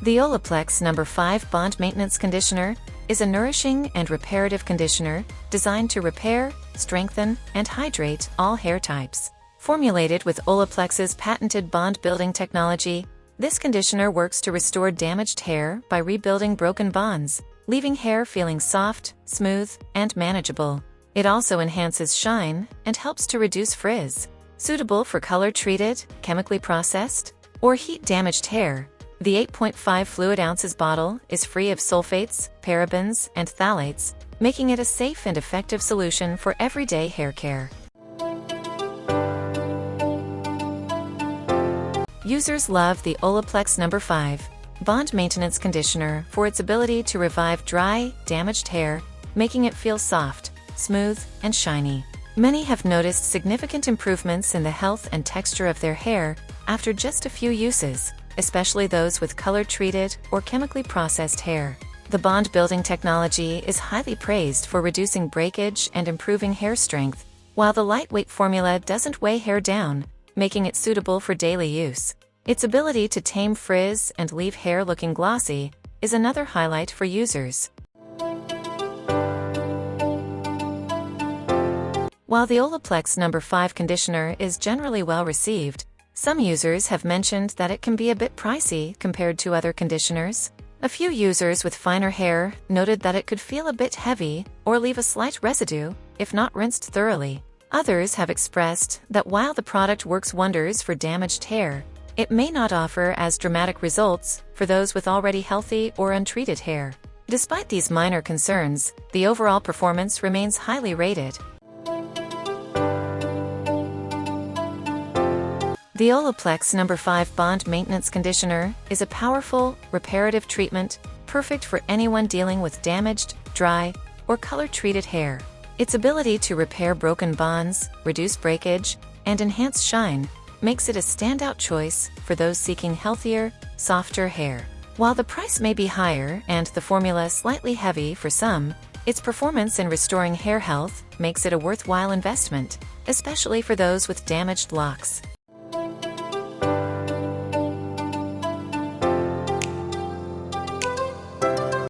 The Olaplex No. 5 Bond Maintenance Conditioner is a nourishing and reparative conditioner designed to repair, strengthen, and hydrate all hair types. Formulated with Olaplex's patented bond-building technology, this conditioner works to restore damaged hair by rebuilding broken bonds, leaving hair feeling soft, smooth, and manageable. It also enhances shine and helps to reduce frizz. Suitable for color-treated, chemically processed, or heat-damaged hair, the 8.5 fluid ounces bottle is free of sulfates, parabens, and phthalates, making it a safe and effective solution for everyday hair care. Users love the Olaplex No. 5 Bond Maintenance Conditioner for its ability to revive dry, damaged hair, making it feel soft, smooth, and shiny. Many have noticed significant improvements in the health and texture of their hair after just a few uses, especially those with color-treated or chemically processed hair. The bond-building technology is highly praised for reducing breakage and improving hair strength, while the lightweight formula doesn't weigh hair down, making it suitable for daily use. Its ability to tame frizz and leave hair looking glossy is another highlight for users. While the Olaplex No. 5 conditioner is generally well received, some users have mentioned that it can be a bit pricey compared to other conditioners. A few users with finer hair noted that it could feel a bit heavy or leave a slight residue if not rinsed thoroughly. Others have expressed that while the product works wonders for damaged hair, it may not offer as dramatic results for those with already healthy or untreated hair. Despite these minor concerns, the overall performance remains highly rated. The Olaplex No. 5 Bond Maintenance Conditioner is a powerful, reparative treatment perfect for anyone dealing with damaged, dry, or color-treated hair. Its ability to repair broken bonds, reduce breakage, and enhance shine makes it a standout choice for those seeking healthier, softer hair. While the price may be higher and the formula slightly heavy for some, its performance in restoring hair health makes it a worthwhile investment, especially for those with damaged locks.